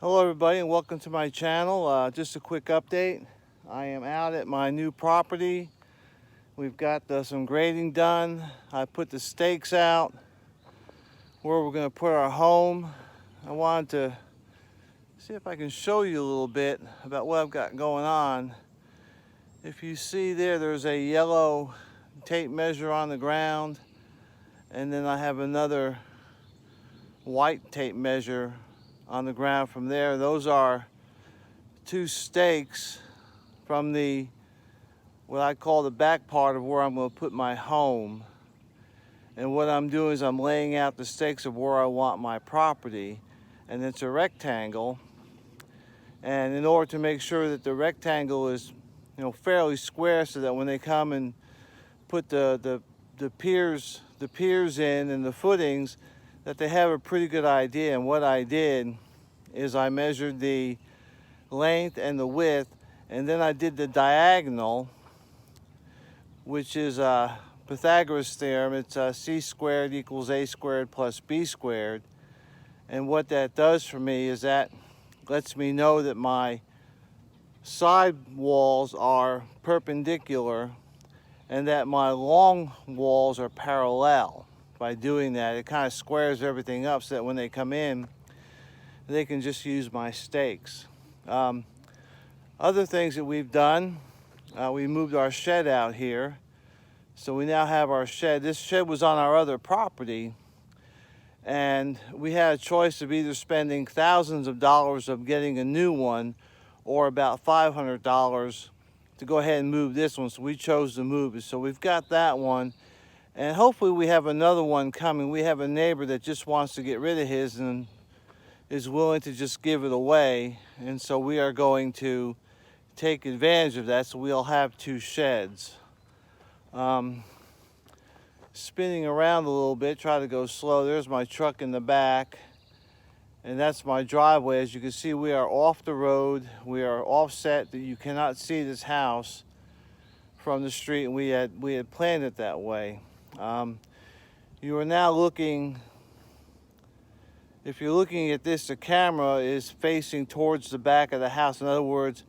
Hello everybody and welcome to my channel. Just a quick update. I am out at my new property. We've got some grading done. I put the stakes out where we're going to put our home. I wanted to see if I can show you a little bit about what I've got going on. If you see there's a yellow tape measure on the ground, and then I have another white tape measure on the ground from there. Those are two stakes from what I call the back part of where I'm going to put my home. And what I'm doing is I'm laying out the stakes of where I want my property, and it's a rectangle. And in order to make sure that the rectangle is, fairly square, so that when they come and put the piers in and the footings, that they have a pretty good idea. And what I did is I measured the length and the width, and then I did the diagonal, which is Pythagoras theorem. It's c squared equals a squared plus b squared. And what that does for me is that lets me know that my side walls are perpendicular and that my long walls are parallel. By doing that, it kind of squares everything up so that when they come in, they can just use my stakes. Other things that we've done, we moved our shed out here. So we now have our shed. This shed was on our other property, and we had a choice of either spending thousands of dollars of getting a new one or about $500 to go ahead and move this one. So we chose to move it. So we've got that one, and hopefully we have another one coming. We have a neighbor that just wants to get rid of his and is willing to just give it away, and so we are going to take advantage of that. So we'll have two sheds. Spinning around a little bit, try to go slow. There's my truck in the back, and that's my driveway. As you can see, we are off the road. We are offset that you cannot see this house from the street, and we had planned it that way. You are now looking, if you're looking at this, the camera is facing towards the back of the house. In other words,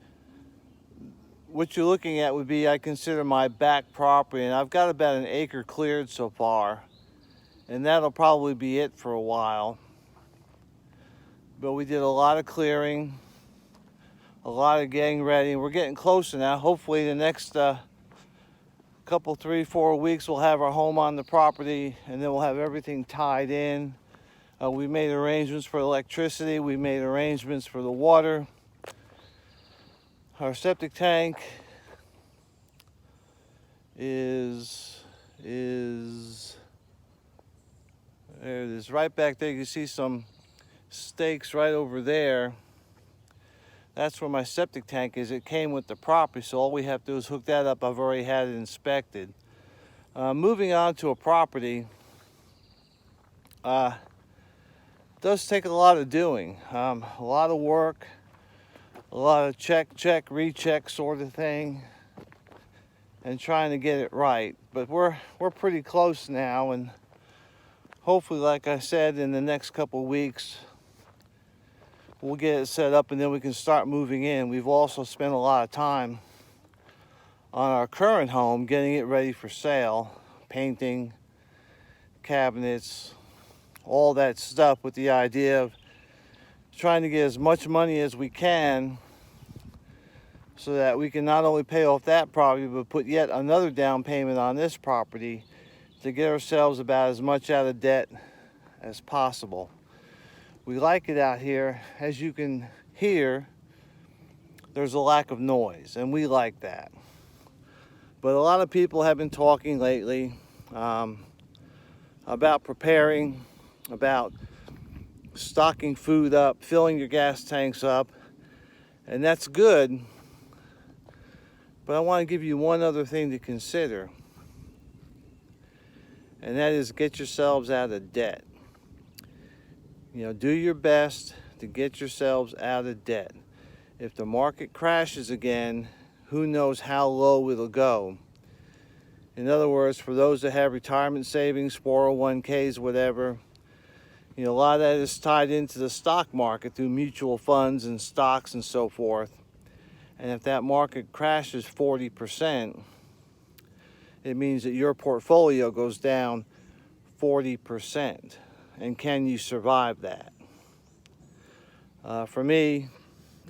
what you're looking at would be, I consider, my back property, and I've got about an acre cleared so far, and that'll probably be it for a while. But we did a lot of clearing, a lot of getting ready, and we're getting closer now. Hopefully the next couple, 3-4 weeks, we'll have our home on the property, and then we'll have everything tied in. We made arrangements for electricity. We made arrangements for the water. Our septic tank is there. It is right back there. You can see some stakes right over there. That's where my septic tank is. It came with the property, so all we have to do is hook that up. I've already had it inspected. Moving on to a property does take a lot of doing, a lot of work, a lot of check, recheck sort of thing, and trying to get it right. But we're pretty close now, and hopefully, like I said, in the next couple weeks, we'll get it set up, and then we can start moving in. We've also spent a lot of time on our current home getting it ready for sale, painting, cabinets, all that stuff, with the idea of trying to get as much money as we can so that we can not only pay off that property, but put yet another down payment on this property to get ourselves about as much out of debt as possible. We like it out here. As you can hear, there's a lack of noise, and we like that. But a lot of people have been talking lately about preparing, about stocking food up, filling your gas tanks up, and that's good. But I want to give you one other thing to consider, and that is get yourselves out of debt. Do your best to get yourselves out of debt. If the market crashes again, who knows how low it'll go. In other words, for those that have retirement savings, 401ks, whatever, You know, a lot of that is tied into the stock market through mutual funds and stocks and so forth. And if that market crashes 40%, it means that your portfolio goes down 40%. And can you survive that? For me,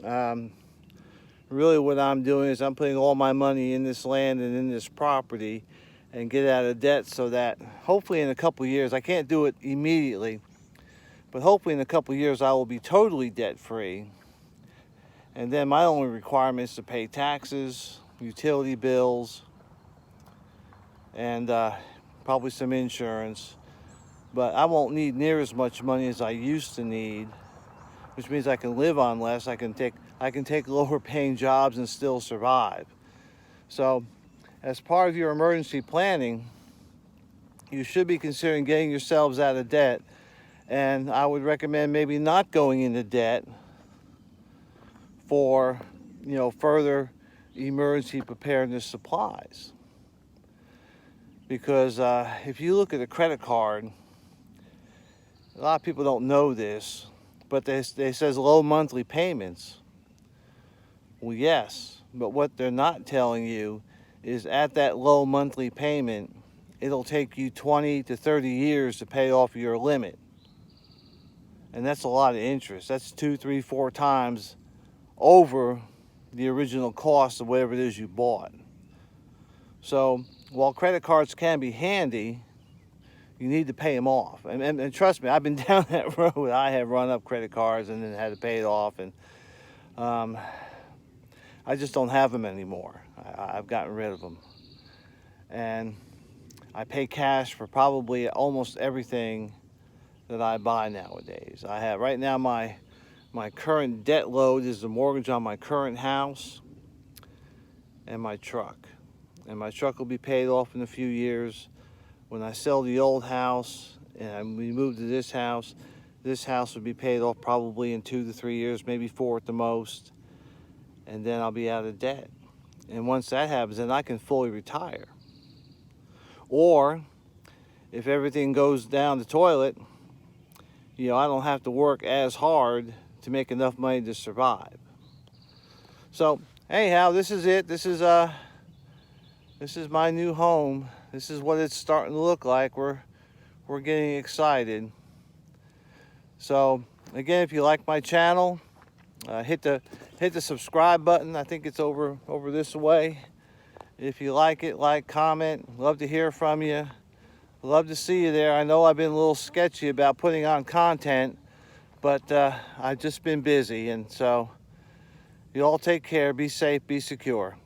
really what I'm doing is I'm putting all my money in this land and in this property and get out of debt, so that hopefully in a couple of years, I can't do it immediately, but hopefully in a couple of years I will be totally debt-free. And then my only requirement is to pay taxes, utility bills, and probably some insurance. But I won't need near as much money as I used to need, which means I can live on less. I can take lower paying jobs and still survive. So as part of your emergency planning, you should be considering getting yourselves out of debt. And I would recommend maybe not going into debt for, you know, further emergency preparedness supplies. Because if you look at a credit card, a lot of people don't know this, but they says low monthly payments. Well, yes, but what they're not telling you is at that low monthly payment, it'll take you 20 to 30 years to pay off your limit. And that's a lot of interest. That's 2, 3, 4 times over the original cost of whatever it is you bought. So while credit cards can be handy, you need to pay them off. And trust me, I've been down that road. I have run up credit cards and then had to pay it off. And I just don't have them anymore. I've gotten rid of them. And I pay cash for probably almost everything that I buy nowadays. I have right now my current debt load is the mortgage on my current house and my truck. And my truck will be paid off in a few years. When I sell the old house and we move to this house will be paid off probably in 2 to 3 years, maybe 4 at the most. And then I'll be out of debt. And once that happens, then I can fully retire. Or if everything goes down the toilet, you know, I don't have to work as hard to make enough money to survive. So anyhow, this is it. This is my new home. This is what it's starting to look like. We're getting excited. So again, if you like my channel, hit the subscribe button. I think it's over this way. If you like it, like, comment. Love to hear from you. Love to see you there. I know I've been a little sketchy about putting on content, but I've just been busy. And so you all take care, be safe, be secure.